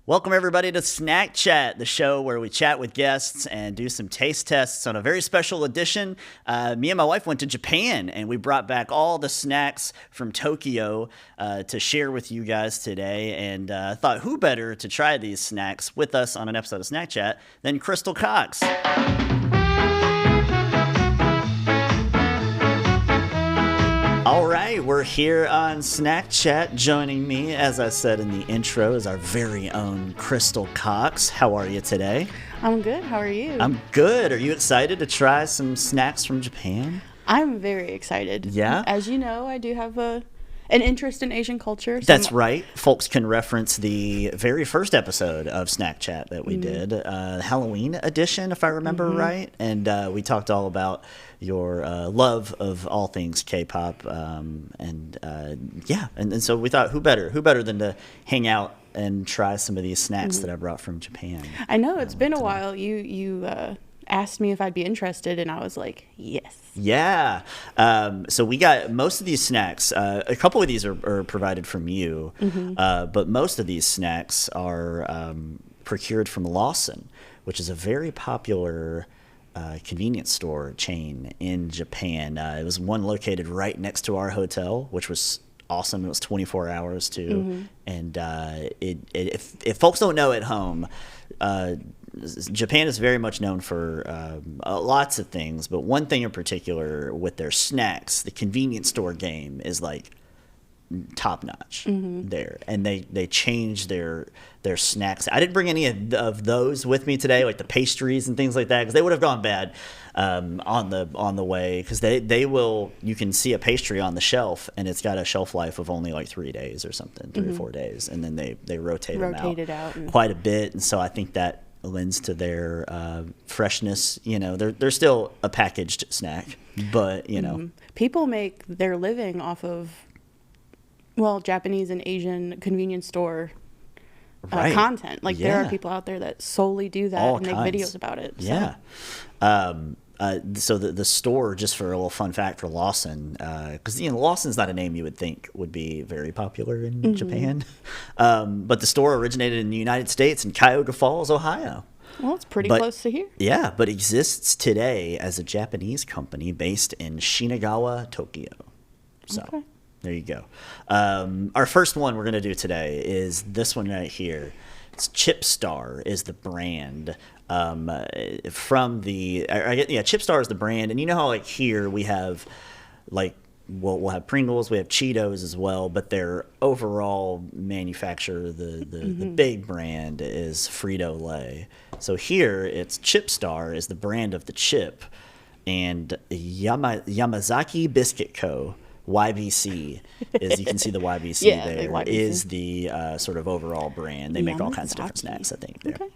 Welcome, everybody, to SnakChat, the show where we chat with guests and do some taste tests on a very special edition. Me and my wife went to Japan, and we brought back all the snacks from Tokyo to share with you guys today. And I thought, who better to try these snacks with us on an episode of SnakChat than Krystal Cox? All right, we're here on SnakChat. Joining me, as I said in the intro, is our very own Krystal Cox. How are you today? I'm good. How are you? I'm good. Are you excited to try some snacks from Japan? I'm very excited. Yeah? As you know, I do have an interest in Asian culture. That's right. Folks can reference the very first episode of SnakChat that we did, Halloween edition, if I remember right. And we talked all about your love of all things K-pop, and so we thought, who better than to hang out and try some of these snacks that I brought from Japan. I know it's been a while. You asked me if I'd be interested, and I was like, yes. Yeah. So we got most of these snacks. A couple of these are provided from you, but most of these snacks are procured from Lawson, which is a very popular convenience store chain in Japan. It was one located right next to our hotel, which was awesome. It was 24 hours too. And if folks don't know at home, Japan is very much known for lots of things, but one thing in particular with their snacks, the convenience store game is like top notch there, and they change their snacks. I didn't bring any of those with me today, like the pastries and things like that, because they would have gone bad on the way, because they will, you can see a pastry on the shelf and it's got a shelf life of only like 3 days or something, 3 or 4 days, and then they rotate them out quite a bit, and so I think that lends to their freshness. You know, they're still a packaged snack, but you know, people make their living off of Japanese and Asian convenience store content. Like there are people out there that solely do that and make videos about it. So. Yeah. So the store, just for a little fun fact for Lawson, because Lawson's not a name you would think would be very popular in Japan, but the store originated in the United States in Cuyahoga Falls, Ohio. Well, it's pretty close to here. Yeah, but exists today as a Japanese company based in Shinagawa, Tokyo. So. Okay. There you go. Our first one we're going to do today is this one right here. It's Chipstar is the brand. Chipstar is the brand. And you know how like here we have like, we'll have Pringles, we have Cheetos as well, but their overall manufacturer, the big brand is Frito-Lay. So here it's Chipstar is the brand of the chip, and Yamazaki Biscuit Co., YBC, is, you can see the YBC there, YBC. Is the sort of overall brand. They make all kinds of different snacks, I think, there. Okay.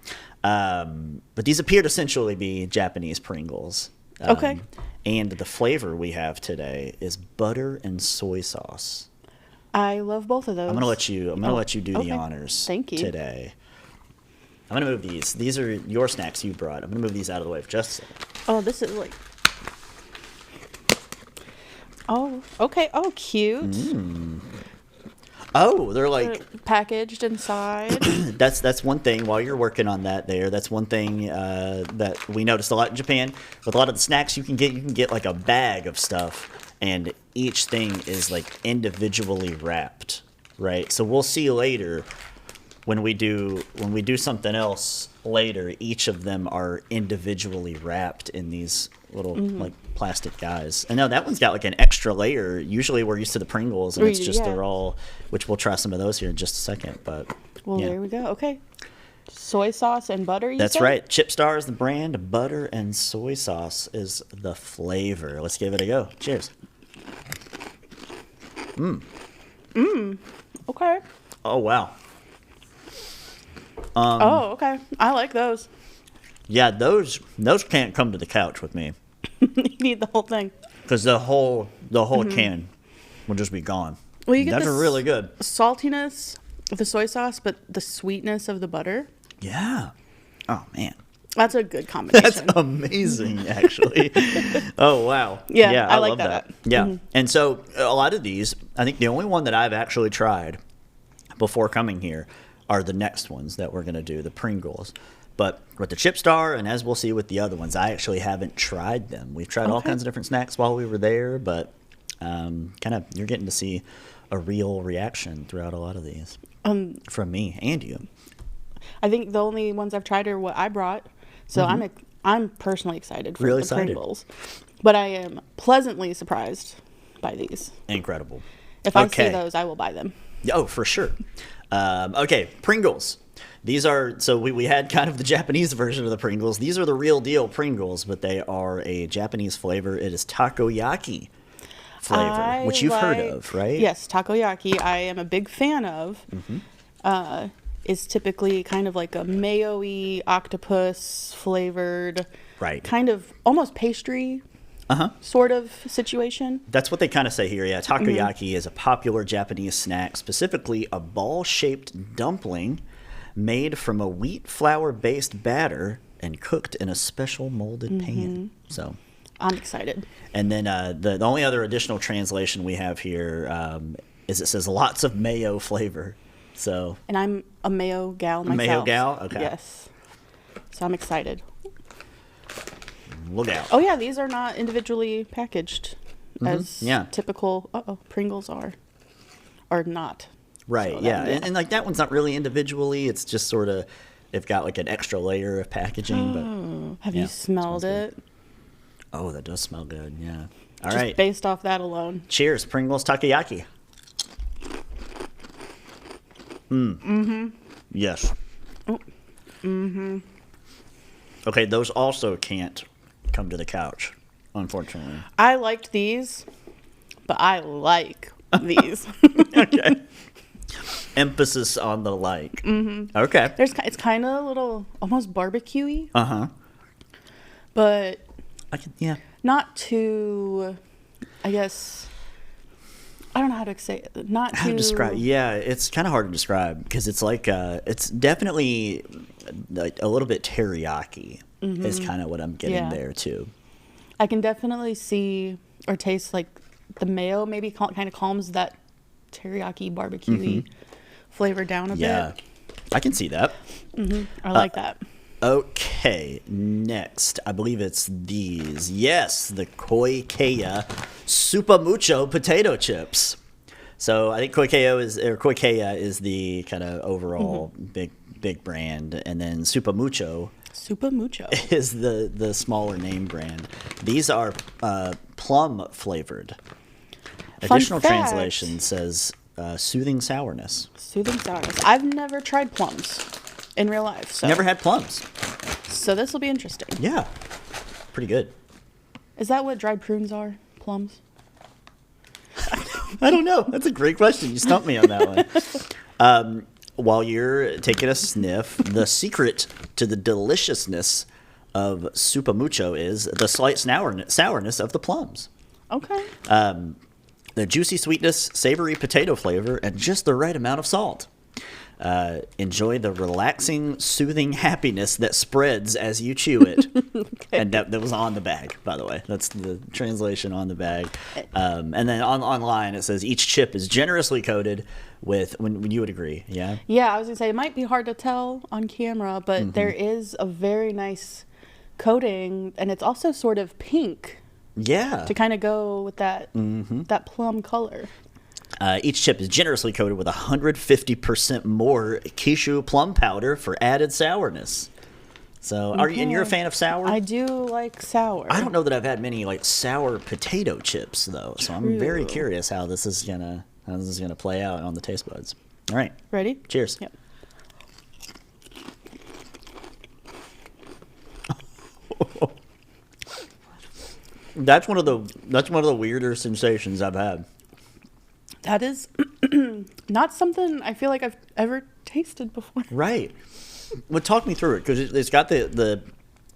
But these appear to essentially be Japanese Pringles. Okay. And the flavor we have today is butter and soy sauce. I love both of those. I'm gonna let you do the honors. Thank you. Today. I'm gonna move these. These are your snacks you brought. I'm gonna move these out of the way for just a second. Oh, this is like. Oh, okay. Oh, cute. Oh, they're like packaged inside. That's one thing. While you're working on that, that's one thing that we noticed a lot in Japan. With a lot of the snacks you can get like a bag of stuff, and each thing is like individually wrapped, right? So we'll see later when we do something else later. Each of them are individually wrapped in these little like plastic guys. I know that one's got like an extra layer. Usually we're used to the Pringles, and it's just they're all, which we'll try some of those here in just a second. But there we go. Okay, soy sauce and butter. That's right. Chipstar is the brand. Butter and soy sauce is the flavor. Let's give it a go. Cheers. Okay. Oh wow. Okay. I like those. Yeah, those can't come to the couch with me. You need the whole thing. Because the whole can will just be gone. Well, you get those are really good. Saltiness of the soy sauce, but the sweetness of the butter. Yeah. Oh man. That's a good combination. That's amazing, actually. Oh wow. Yeah, I like love that. Yeah. And so a lot of these, I think the only one that I've actually tried before coming here are the next ones that we're going to do, the Pringles. But with the Chip Star, and as we'll see with the other ones, I actually haven't tried them. We've tried all kinds of different snacks while we were there, but kind of you're getting to see a real reaction throughout a lot of these from me and you. I think the only ones I've tried are what I brought, so I'm personally excited for the Pringles. But I am pleasantly surprised by these. Incredible. If I see those, I will buy them. Oh, for sure. Okay, Pringles. These are, so we had kind of the Japanese version of the Pringles. These are the real deal Pringles, but they are a Japanese flavor. It is takoyaki flavor, which you've heard of, right? Yes, takoyaki I am a big fan of. Is typically kind of like a mayo-y octopus flavored, kind of almost pastry sort of situation. That's what they kind of say here. Yeah, takoyaki is a popular Japanese snack, specifically a ball-shaped dumpling made from a wheat flour-based batter and cooked in a special molded pan. So I'm excited. And then the only other additional translation we have here is it says lots of mayo flavor. So. And I'm a mayo gal myself. Mayo gal? Okay. Yes. So I'm excited. Look out. Oh, yeah, these are not individually packaged as typical Pringles are. Or not. Right, so and like that one's not really individually. It's just sort of, they've got like an extra layer of packaging. But have you smelled it? Oh, that does smell good, yeah. All just right. Based off that alone. Cheers, Pringles takoyaki. Yes. Okay, those also can't come to the couch, unfortunately. I liked these, but I like these. Okay. Emphasis on the like. Okay. It's kind of a little almost barbecue-y. But not too, I guess, I don't know how to say it. Not how to describe. Yeah, it's kind of hard to describe because it's like it's definitely like a little bit teriyaki is kind of what I'm getting there too. I can definitely see or taste like the mayo maybe kind of calms that teriyaki barbecue flavor down a bit. Yeah, I can see that. I like that. Okay, next, I believe it's these. Yes, the Koi Kea Super Mucho potato chips. So I think Koi Kea is the kind of overall big brand, and then Super Mucho is the smaller name brand. These are plum flavored. Additional translation says soothing sourness. Soothing sourness. I've never tried plums in real life. So. Never had plums. So this will be interesting. Yeah. Pretty good. Is that what dried prunes are? Plums? I don't know. That's a great question. You stumped me on that one. While you're taking a sniff, the secret to the deliciousness of Super Mucho is the slight sourness of the plums. Okay. The juicy sweetness, savory potato flavor, and just the right amount of salt. Enjoy the relaxing, soothing happiness that spreads as you chew it. And that was on the bag, by the way. That's the translation on the bag. And then online it says each chip is generously coated with, when you would agree, yeah? Yeah, I was going to say, it might be hard to tell on camera, but there is a very nice coating, and it's also sort of pink. Yeah. To kind of go with that, that plum color. Each chip is generously coated with 150% more Kishu plum powder for added sourness. So, and you're a fan of sour? I do like sour. I don't know that I've had many like sour potato chips though, so I'm very curious how this is gonna play out on the taste buds. All right, ready? Cheers. Yep. That's one of the weirder sensations I've had. That is not something I feel like I've ever tasted before. Right. Well, talk me through it, because it's got the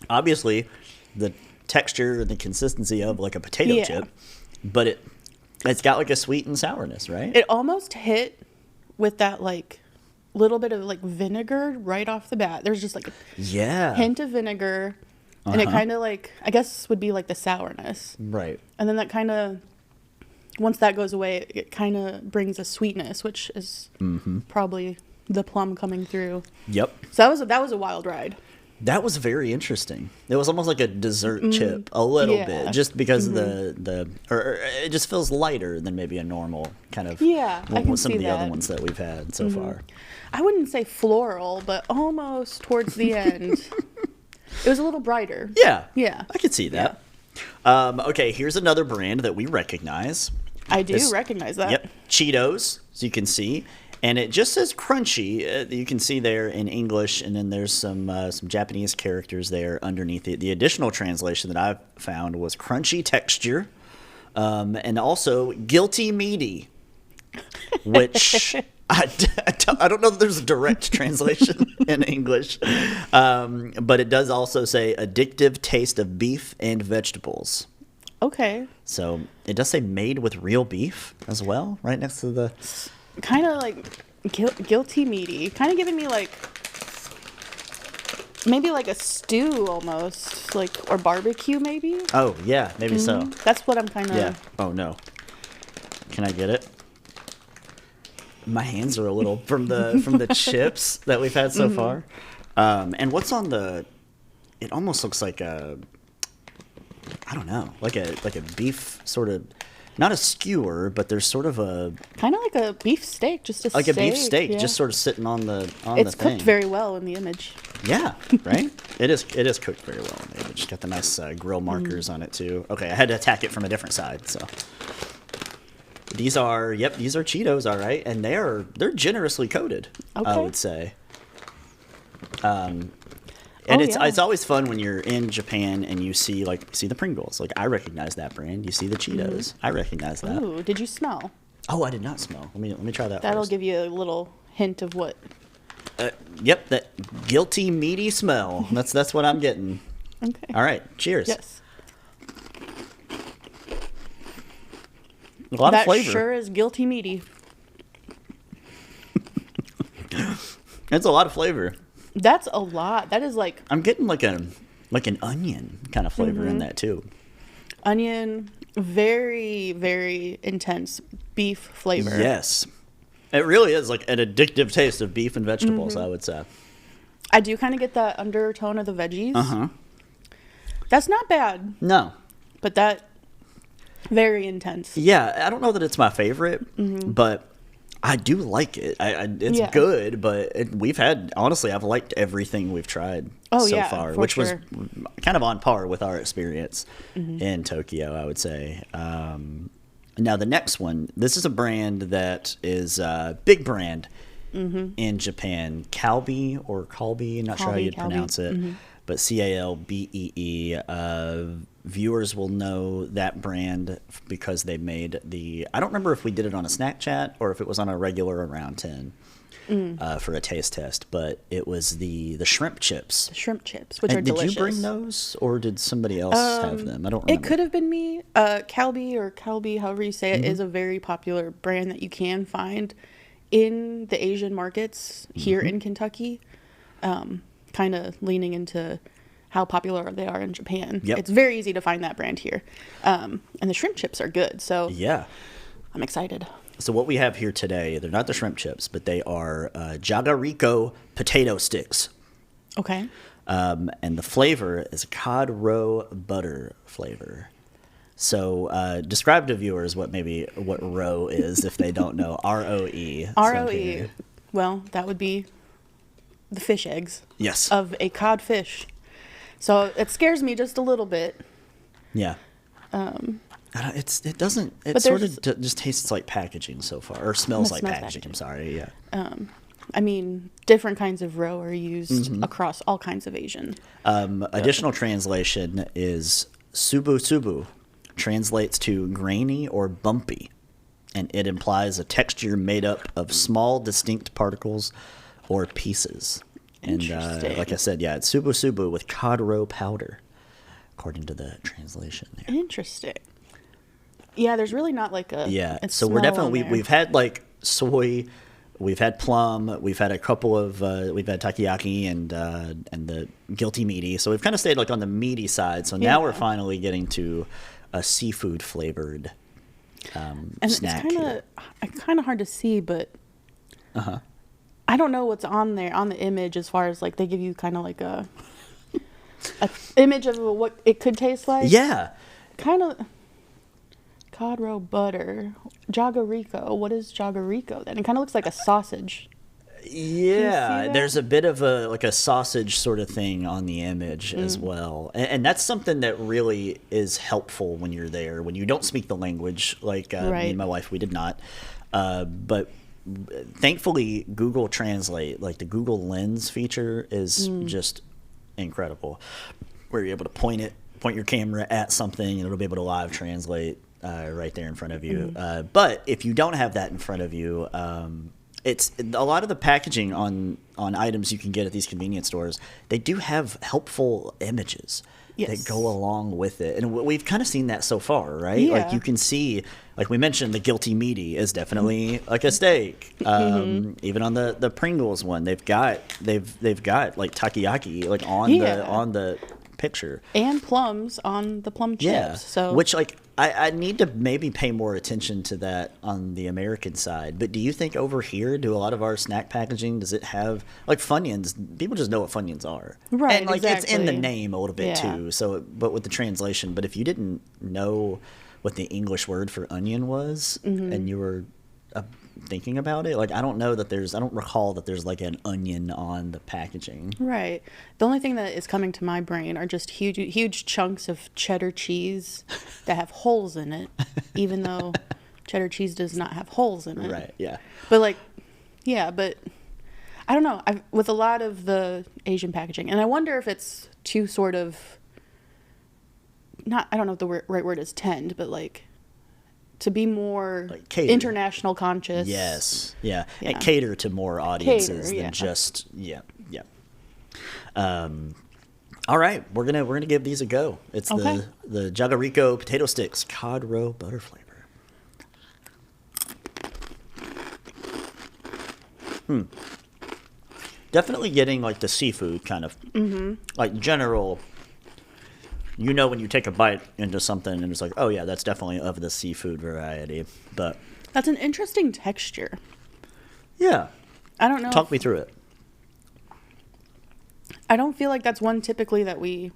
obviously the texture and the consistency of like a potato chip, but it's got like a sweet and sourness, right? It almost hit with that like little bit of like vinegar right off the bat. There's just like a hint of vinegar, and it kind of like, I guess would be like the sourness. Right. And then that kind of, once that goes away, it kind of brings a sweetness, which is probably the plum coming through. Yep. So that was a wild ride. That was very interesting. It was almost like a dessert chip, a little bit, just because of or it just feels lighter than maybe a normal kind of. Yeah, I can some see of the that. other ones that we've had so far. I wouldn't say floral, but almost towards the end. It was a little brighter. Yeah. Yeah. I could see that. Okay, here's another brand that we recognize. I do recognize that. Yep, Cheetos, as you can see. And it just says crunchy. You can see there in English, and then there's some Japanese characters there underneath it. The additional translation that I found was crunchy texture, and also guilty meaty, which I don't know that there's a direct translation in English, but it does also say addictive taste of beef and vegetables. Okay. So it does say made with real beef as well, right next to the... Kind of like guilty meaty. Kind of giving me like maybe like a stew almost, like, or barbecue maybe. Oh yeah, maybe so. That's what I'm kind of. Yeah. Oh no. Can I get it? My hands are a little from the chips that we've had so far. And what's on the? It almost looks like a. I don't know, like a beef sort of. Not a skewer, but there's sort of a... Kind of like a beef steak, just a like steak. a beef steak, yeah. just sort of sitting on the thing. It's cooked very well in the image. Yeah, right? It is cooked very well in the image. Got the nice grill markers on it, too. Okay, I had to attack it from a different side, so... These are Cheetos, all right, and they're generously coated, I would say. And it's always fun when you're in Japan and you see the Pringles. Like, I recognize that brand. You see the Cheetos. I recognize that. Ooh, did you smell? Oh, I did not smell. Let me try that. That'll first. give you a little hint of what. Yep, that guilty meaty smell. That's what I'm getting. Okay. All right, cheers. Yes. A lot of flavor. That sure is guilty meaty. It's a lot of flavor. That's a lot. That is like... I'm getting like an onion kind of flavor in that too. Onion, very, very intense beef flavor. Yes. It really is like an addictive taste of beef and vegetables, I would say. I do kind of get that undertone of the veggies. Uh-huh. That's not bad. No. But that, very intense. Yeah, I don't know that it's my favorite, but... I do like it. It's good, but honestly, I've liked everything we've tried so far, which was kind of on par with our experience in Tokyo, I would say. Now, the next one, this is a brand that is a big brand in Japan. Calbee or Calbee, not sure how you'd pronounce it, but Calbee. Viewers will know that brand because they made I don't remember if we did it on a SnakChat or if it was on a regular Around 10 for a taste test, but it was the shrimp chips. The shrimp chips, which are delicious. Did you bring those or did somebody else have them? I don't remember. It could have been me. Calbee, however you say it, is a very popular brand that you can find in the Asian markets here in Kentucky, kind of leaning into how popular they are in Japan. Yep. It's very easy to find that brand here. And the shrimp chips are good, so yeah, I'm excited. So what we have here today, they're not the shrimp chips, but they are Jagariko potato sticks. Okay. And the flavor is cod roe butter flavor. So describe to viewers what roe is if they don't know. ROE. ROE. Well, that would be the fish eggs. Yes. Of a codfish. So it scares me just a little bit. Yeah. It sort of just tastes like packaging so far, or smells like packaging. I'm sorry. Yeah. I mean, different kinds of roe are used across all kinds of Asian. Additional translation is subu subu, translates to grainy or bumpy, and it implies a texture made up of small, distinct particles or pieces. And like I said, it's subu subu with cod roe powder, according to the translation there. Interesting. Yeah, there's really not like a So we're definitely we've had like soy, we've had plum, we've had a couple of we've had takoyaki and the guilty meaty. So we've kind of stayed like on the meaty side. So now we're finally getting to a seafood flavored snack. It's kind of hard to see, but I don't know what's on there on the image as far as like they give you kind of like a image of what it could taste like. Yeah. Kind of cod roe butter. Jagarico. What is Jagarico then? It kind of looks like a sausage. Yeah, there's a bit of a sausage sort of thing on the image as well. And that's something that really is helpful when you're there, when you don't speak the language, like me and my wife, we did not. But thankfully, Google Translate, like the Google Lens feature is just incredible, where you're able to point your camera at something and it'll be able to live translate right there in front of you. But if you don't have that in front of you, it's a lot of the packaging on items you can get at these convenience stores. They do have helpful images that go along with it, and we've kind of seen that so far, right? Yeah. Like you can see, like we mentioned, the guilty meaty is definitely like a steak. Even on the Pringles one, they've got like takoyaki like on the picture, and plums on the plum chips. Yeah, so which like I need to maybe pay more attention to that on the American side. But do you think over here, do a lot of our snack packaging, does it have like Funyuns? People just know what Funyuns are, right? And like exactly. it's in the name a little bit too. So, but with the translation, but if you didn't know what the English word for onion was, and you were thinking about it, like I don't recall that there's like an onion on the packaging. Right. The only thing that is coming to my brain are just huge chunks of cheddar cheese that have holes in it, even though cheddar cheese does not have holes in it. Right. Yeah. But like, yeah, but I don't know. With a lot of the Asian packaging, and I wonder if it's too sort of I don't know if the right word is tend, but like to be more like international conscious. Yes. Yeah. And cater to more audiences than just all right, we're gonna give these a go. It's the Jagarico potato sticks cod roe butter flavor. Definitely getting like the seafood kind of like general. You know, when you take a bite into something and it's like, oh yeah, that's definitely of the seafood variety. But that's an interesting texture. Yeah. I don't know. Talk me through it. I don't feel like that's one typically that we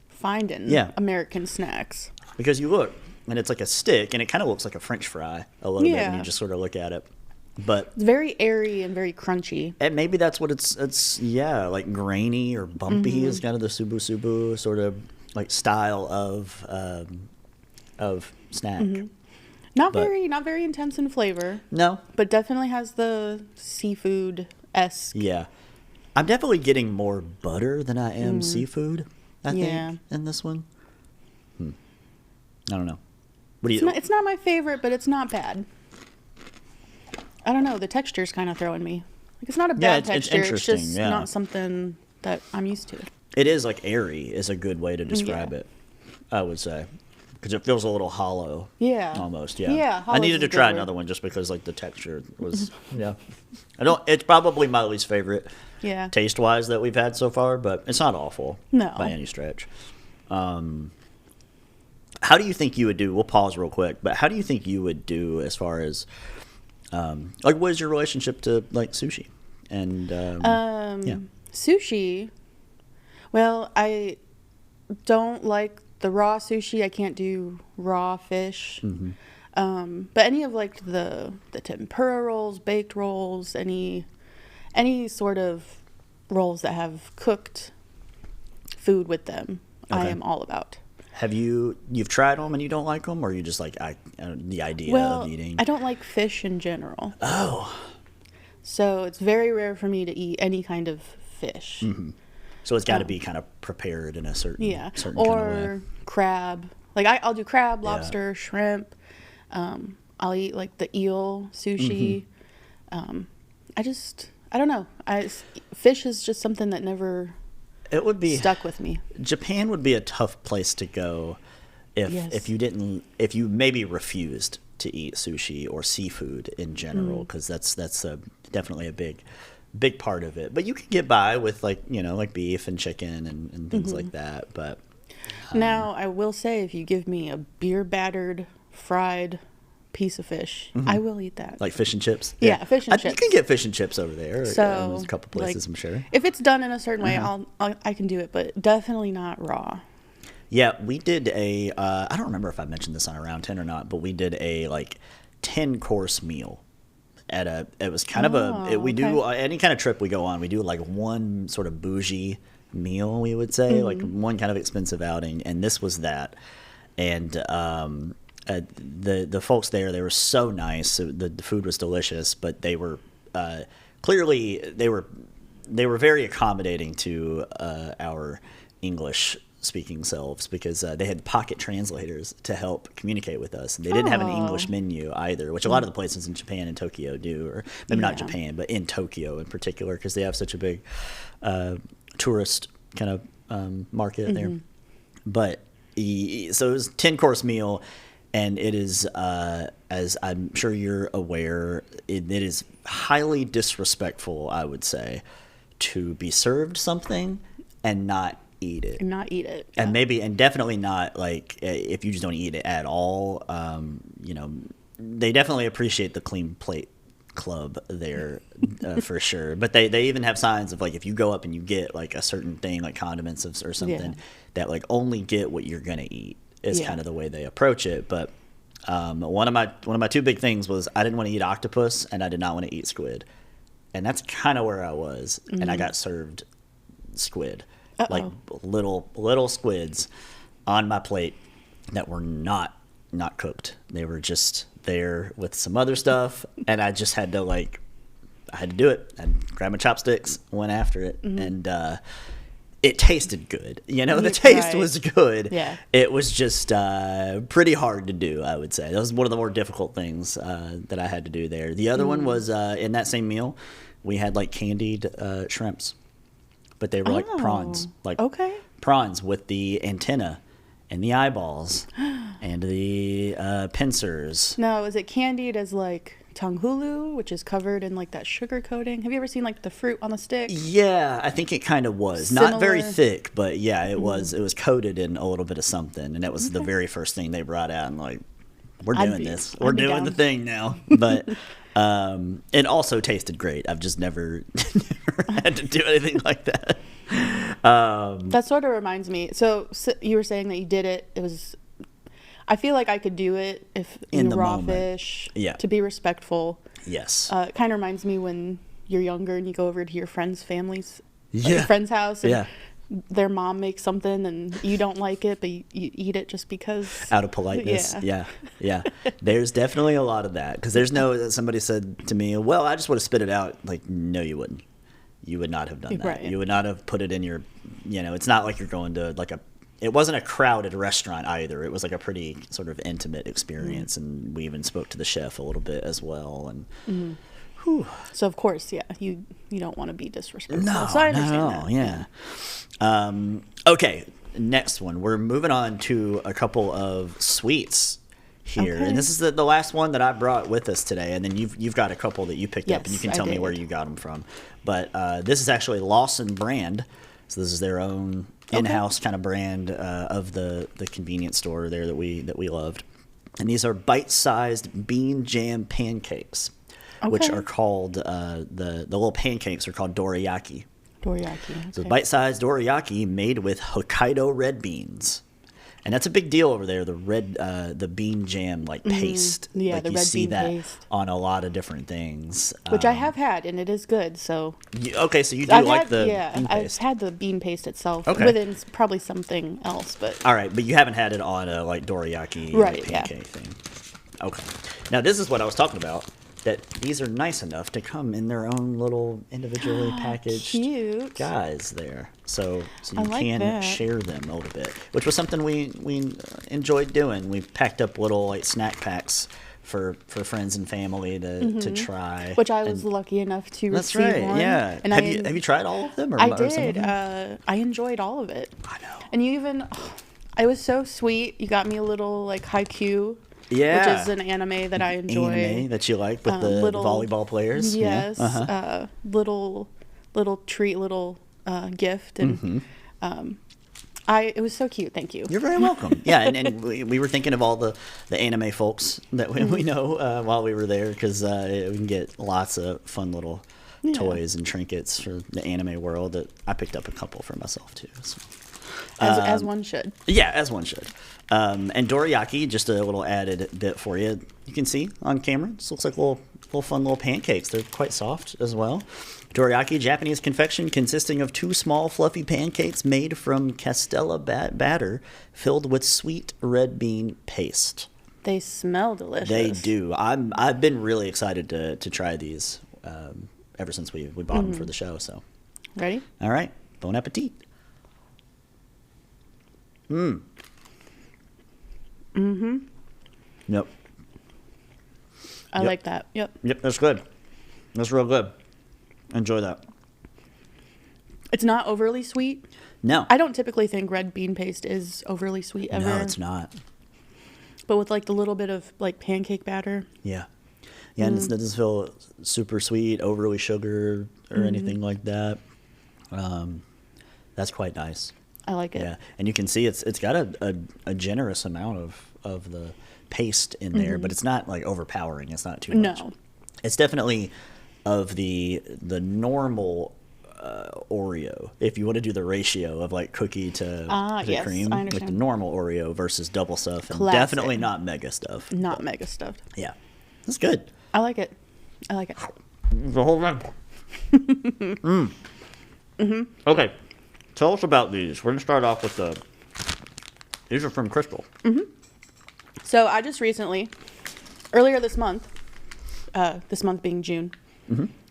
find in American snacks. Because you look, and it's like a stick, and it kind of looks like a French fry a little bit when you just sort of look at it. But it's very airy and very crunchy. And maybe that's what it's like grainy or bumpy is kind of the subu sort of like style of snack. Not very intense in flavor. No. But definitely has the seafood-esque. Yeah. I'm definitely getting more butter than I am seafood, I think, in this one. I don't know. What do you It's not my favorite, but it's not bad. I don't know. The texture's kind of throwing me. Like, it's not a bad texture. It's interesting. It's just not something that I'm used to. It is like airy is a good way to describe it, I would say. Because it feels a little hollow. Yeah. Almost, yeah. Yeah. I needed to try another one just because like the texture was, it's probably my least favorite taste-wise that we've had so far, but it's not awful by any stretch. How do you think you would do, we'll pause real quick, but how do you think you would do as far as, like what is your relationship to like sushi? And, sushi, well, I don't like the raw sushi. I can't do raw fish. But any of like the tempura rolls, baked rolls, any sort of rolls that have cooked food with them, I am all about. Have you've tried them and you don't like them, or you just like the idea of eating? I don't like fish in general. Oh. So it's very rare for me to eat any kind of fish. So it's got to be kind of prepared in a certain kind of way. Crab. Like I'll do crab, lobster, shrimp. I'll eat like the eel sushi. I don't know. Fish is just something that never stuck with me. Japan would be a tough place to go if you maybe refused to eat sushi or seafood in general, because that's definitely a big part of it. But you can get by with like beef and chicken and things like that. But now I will say, if you give me a beer battered fried piece of fish, I will eat that. Like fish and chips? Yeah, fish and chips. You can get fish and chips over there. So there's a couple places, I'm sure. If it's done in a certain way, I can do it, but definitely not raw. Yeah, we did I don't remember if I mentioned this on Around 10 or not, but we did a 10-course meal. It was kind of we do any kind of trip we go on, we do like one sort of bougie meal, we would say, like one kind of expensive outing, and this was that. And the folks there, they were so nice. The food was delicious, but they were clearly they were very accommodating to our English speaking selves, because they had pocket translators to help communicate with us, and they didn't have an English menu either, which a lot of the places in Japan and Tokyo do, or maybe not Japan, but in Tokyo in particular, because they have such a big tourist kind of market there. But so it was a 10-course meal, and it is, as I'm sure you're aware, it is highly disrespectful, I would say, to be served something and not eat it. Yeah. And definitely not like if you just don't eat it at all. They definitely appreciate the clean plate club there for sure. But they even have signs of like, if you go up and you get like a certain thing like condiments or something, that like only get what you're gonna eat is kind of the way they approach it. But one of my two big things was I didn't want to eat octopus and I did not want to eat squid, and that's kind of where I was. And I got served squid. Like little squids on my plate that were not cooked. They were just there with some other stuff, and I just had to do it. I grabbed my chopsticks, went after it, and it tasted good. The taste was good. Yeah. It was just pretty hard to do, I would say. That was one of the more difficult things that I had to do there. The other one was in that same meal, we had like candied shrimps. But they were like prawns, prawns with the antenna and the eyeballs and the pincers. No, is it candied as like tanghulu, which is covered in like that sugar coating? Have you ever seen like the fruit on the stick? Yeah, I think it kind of was. Similar. Not very thick, but yeah, it was. It was coated in a little bit of something, and that was the very first thing they brought out. And like, we're doing this. We're doing the thing now. But it also tasted great. I've just never had to do anything like that. That sort of reminds me. So you were saying that you did it. It was. I feel like I could do it if in the raw moment. Fish. Yeah. To be respectful. Yes. It kind of reminds me when you're younger and you go over to your friend's friend's house. And their mom makes something and you don't like it, but you eat it just because. Out of politeness. Yeah. There's definitely a lot of that. Because somebody said to me, well, I just would have spit it out. Like, no, you wouldn't. You would not have done that. Right. You would not have put it in your, it's not like you're going to like it wasn't a crowded restaurant either. It was like a pretty sort of intimate experience. And we even spoke to the chef a little bit as well. And so of course, you don't want to be disrespectful. No, so I understand that. Yeah. Okay, next one. We're moving on to a couple of sweets here, and this is the last one that I brought with us today. And then you've got a couple that you picked up, and you can tell me where you got them from. But this is actually Lawson brand, so this is their own in-house kind of brand of the convenience store there that we loved. And these are bite-sized bean jam pancakes. Which are called, the little pancakes are called dorayaki. Okay. So bite-sized dorayaki made with Hokkaido red beans. And that's a big deal over there, the bean jam paste. Yeah, like the you red see bean that paste. On a lot of different things. Which I have had, and it is good, so. So you do like the bean I've paste. had the bean paste itself. Within probably something else, but. All right, but you haven't had it on a dorayaki pancake thing. Okay. Now this is what I was talking about. That these are nice enough to come in their own little individually packaged guys there. So you can share them a little bit, which was something we enjoyed doing. We packed up little snack packs for friends and family to try. Which I was lucky enough to receive one. Yeah. And have you tried all of them? I did. I enjoyed all of it. I know. And you even, it was so sweet. You got me a little Haikyuu. Yeah. Which is an anime that I enjoy. Anime that you like with the volleyball players. Yes. Yeah. Little treat, gift. And It was so cute. Thank you. You're very welcome. Yeah, and we were thinking of all the anime folks that we know while we were there, because we can get lots of fun little toys and trinkets for the anime world. That I picked up a couple for myself too. So. As one should. Yeah, as one should. And dorayaki, just a little added bit for you. You can see on camera. This looks like little fun little pancakes. They're quite soft as well. Dorayaki, Japanese confection consisting of 2 small fluffy pancakes made from castella batter filled with sweet red bean paste. They smell delicious. They do. I've been really excited to try these ever since we bought them for the show. So, ready? All right. Bon appetit. Yep. I like that. Yep. Yep, that's good. That's real good. Enjoy that. It's not overly sweet. No. I don't typically think red bean paste is overly sweet ever. No, it's not. But with like the little bit of like pancake batter. Yeah. Yeah, and it doesn't feel super sweet, overly sugar or anything like that. That's quite nice. I like it. Yeah, and you can see it's got a generous amount of the paste in there, but it's not like overpowering. It's not too much. No. It's definitely of the normal Oreo. If you want to do the ratio of like cookie to yes, cream, I like the understand. normal Oreo versus double stuff, and Classic. definitely not mega stuff. Not mega stuffed. Yeah, that's good. I like it. I like it. The whole thing. Okay, tell us about these. We're gonna start off with these are from Krystal. So I just recently, earlier this month being June,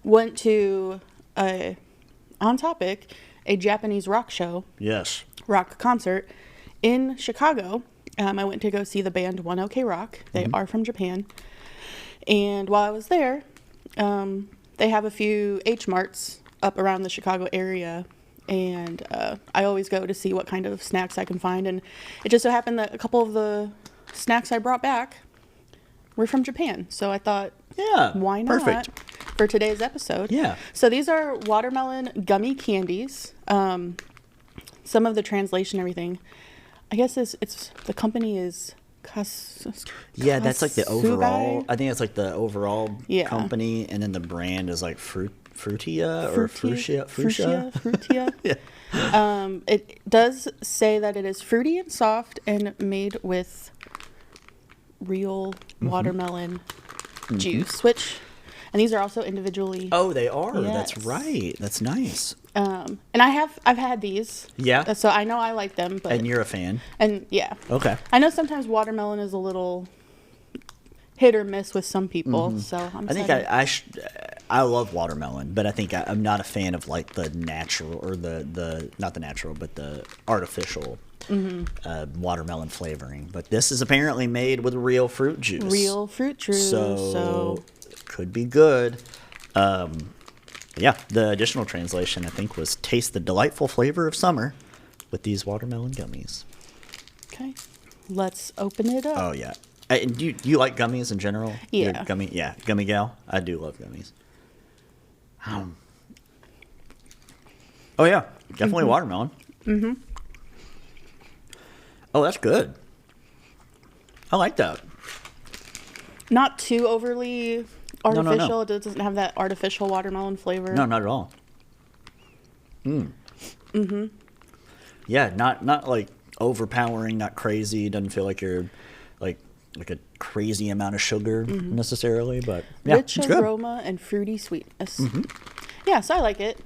went to On Topic, a Japanese rock show. Yes. Rock concert in Chicago. I went to go see the band One OK Rock. They are from Japan. And while I was there, they have a few H Marts up around the Chicago area. And I always go to see what kind of snacks I can find. And it just so happened that a couple of the snacks I brought back were from Japan. So I thought, Yeah. why not? Perfect. For today's episode. Yeah. So these are watermelon gummy candies. Some of the translation, everything. I guess it's the company is Yeah, that's like the overall. Kasugai? I think that's like the overall Yeah. company, and then the brand is like Frutia or Frutia. Frutia. Yeah. It does say that it is fruity and soft and made with real watermelon juice, and these are also individually. Oh, they are. That's Yes. right. That's nice. And I've had these. Yeah. So I know I like them, but And you're a fan. and yeah. Okay. I know sometimes watermelon is a little hit or miss with some people, so I'm I think I love watermelon, but I think I'm not a fan of like the natural or the not the natural, but the artificial watermelon flavoring. But this is apparently made with real fruit juice. real fruit juice. So it could be good. Yeah, the additional translation I think was taste the delightful flavor of summer with these watermelon gummies. Okay, let's open it up. Oh yeah. And do you like gummies in general? Yeah. You're gummy gal. I do love gummies. Oh yeah, definitely watermelon. Oh, that's good. I like that. Not too overly artificial. No. It doesn't have that artificial watermelon flavor. No, not at all. Yeah, not like overpowering, not crazy. Doesn't feel like you're like a crazy amount of sugar necessarily, but yeah, Rich it's good. aroma and fruity sweetness. Yeah, so I like it.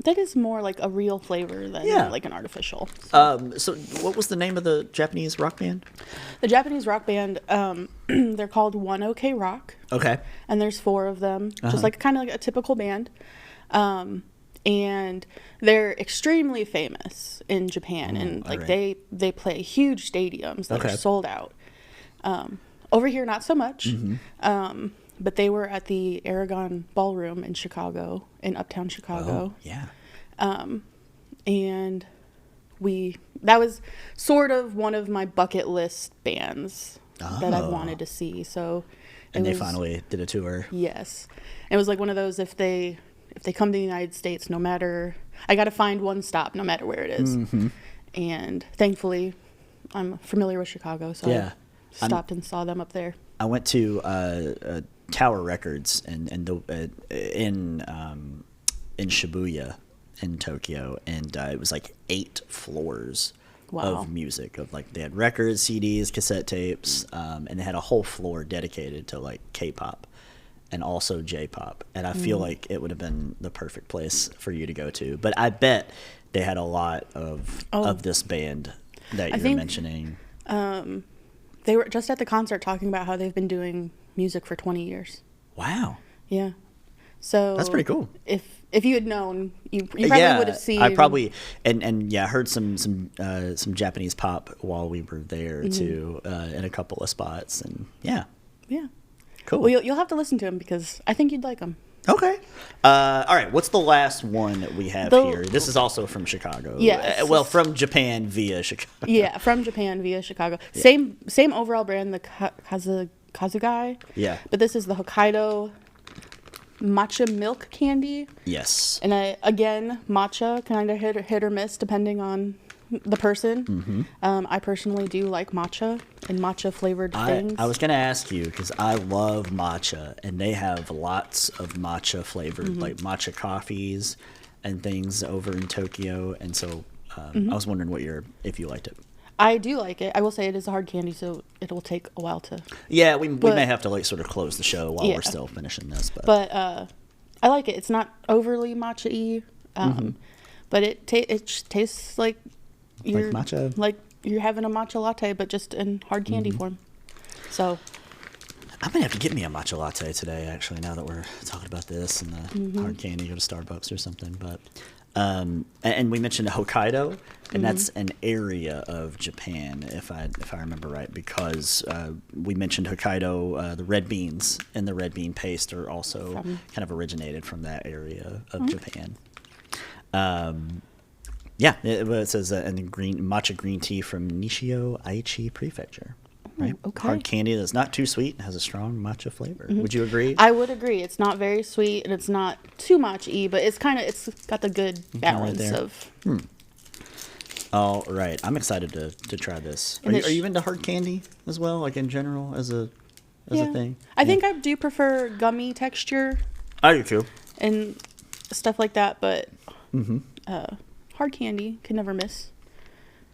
That is more like a real flavor than like an artificial. So what was the name of the Japanese rock band? The Japanese rock band, they're called One OK Rock. Okay. And there's 4 of them, just like kind of like a typical band. And they're extremely famous in Japan, and like right. they play huge stadiums that are sold out. Over here, not so much. But they were at the Aragon Ballroom in Chicago, in Uptown Chicago. Oh, yeah. And that was sort of one of my bucket list bands that I've wanted to see. So, they finally did a tour. Yes, it was like one of those if they come to the United States, no matter I got to find one stop, no matter where it is. And thankfully, I'm familiar with Chicago, so yeah. I stopped and saw them up there. I went to Tower Records in Shibuya in Tokyo, and it was like 8 floors of music. Of like they had records, CDs, cassette tapes, and they had a whole floor dedicated to like K-pop and also J-pop. And I feel like it would have been the perfect place for you to go to. But I bet they had a lot of this band that you're mentioning. They were just at the concert talking about how they've been doing music for 20 years. Wow. Yeah. So that's pretty cool. If you had known, you probably would have seen. I probably and heard some Japanese pop while we were there too, in a couple of spots, and yeah. Cool. Well, you'll have to listen to them because I think you'd like them. Okay. All right. What's the last one that we have here? This is also from Chicago. Yes. Well, from Japan via Chicago. Yeah, from Japan via Chicago. Yeah. Same overall brand, the Kazugai. Yeah. But this is the Hokkaido matcha milk candy. Yes. And again, matcha kind of hit or miss depending on the person. Mm-hmm. I personally do like matcha and matcha flavored things. I was going to ask you because I love matcha, and they have lots of matcha flavored, like matcha coffees and things over in Tokyo. And so I was wondering if you liked it. I do like it. I will say it is a hard candy, so it will take a while to. Yeah, we may have to like sort of close the show while we're still finishing this, but I like it. It's not overly matcha-y, but it tastes like matcha, like you're having a matcha latte, but just in hard candy form. So I'm gonna have to get me a matcha latte today. Actually, now that we're talking about this and the hard candy, go to Starbucks or something. But and we mentioned Hokkaido, and that's an area of Japan, if I remember right, because we mentioned Hokkaido. The red beans and the red bean paste are also kind of originated from that area of Japan. Yeah, it says matcha green tea from Nishio Aichi Prefecture. Right? Okay. Hard candy that's not too sweet and has a strong matcha flavor. Would you agree? I would agree. It's not very sweet and it's not too matcha-y, but it's got the good balance of. All right, I'm excited to try this. Are you into hard candy as well, like in general as a thing? I think I do prefer gummy texture. I do too. And stuff like that, but hard candy can never miss.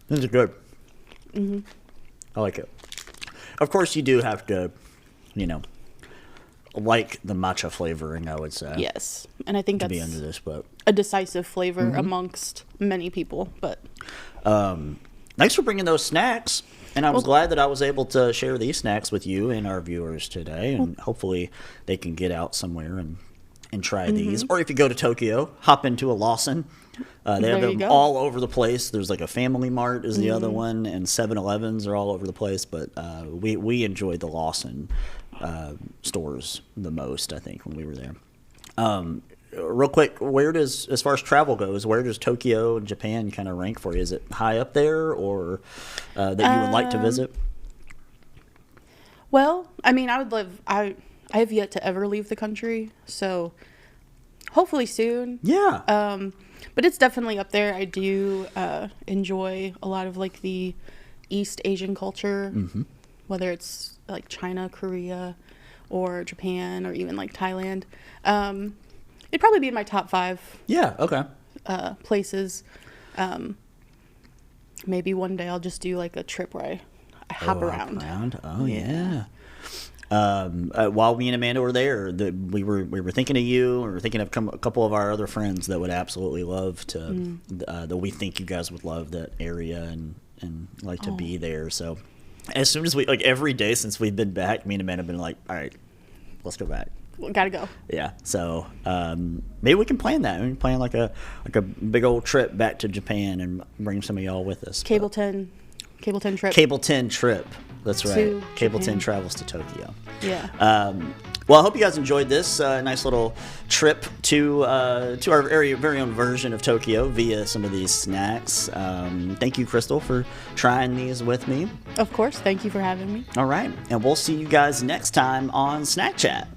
This is good. I like it. Of course, you do have to, like the matcha flavoring, I would say. Yes, and I think that's be under this, but a decisive flavor amongst many people. But thanks for bringing those snacks, and I was glad that I was able to share these snacks with you and our viewers today, and hopefully they can get out somewhere and try these. Or if you go to Tokyo, hop into a Lawson. They have them all over the place. There's like a Family Mart is the other one, and 7-Elevens are all over the place. But we enjoyed the Lawson stores the most, I think, when we were there. Real quick, as far as travel goes, where does Tokyo and Japan kind of rank for you? Is it high up there, or that you would like to visit? Well, I mean, I have yet to ever leave the country, so hopefully soon. Yeah. But it's definitely up there. I do enjoy a lot of like the East Asian culture, whether it's like China, Korea, or Japan, or even like Thailand. It'd probably be in my top 5. Yeah. Okay. Places. Maybe one day I'll just do like a trip where I hop around. Oh yeah. While me and Amanda were there, we were thinking of you, and we were thinking of a couple of our other friends that would absolutely love to, that we think you guys would love that area and like to be there. So as soon as every day since we've been back, me and Amanda have been like, all right, let's go back. Gotta go. Yeah. So maybe we can plan that. We can plan like a big old trip back to Japan and bring some of y'all with us. Cable 10 trip. Cable 10 trip. That's right. Cable 10 travels to Tokyo. Yeah. Well, I hope you guys enjoyed this nice little trip to our very own version of Tokyo via some of these snacks. Thank you, Krystal, for trying these with me. Of course. Thank you for having me. All right. And we'll see you guys next time on SnakChat.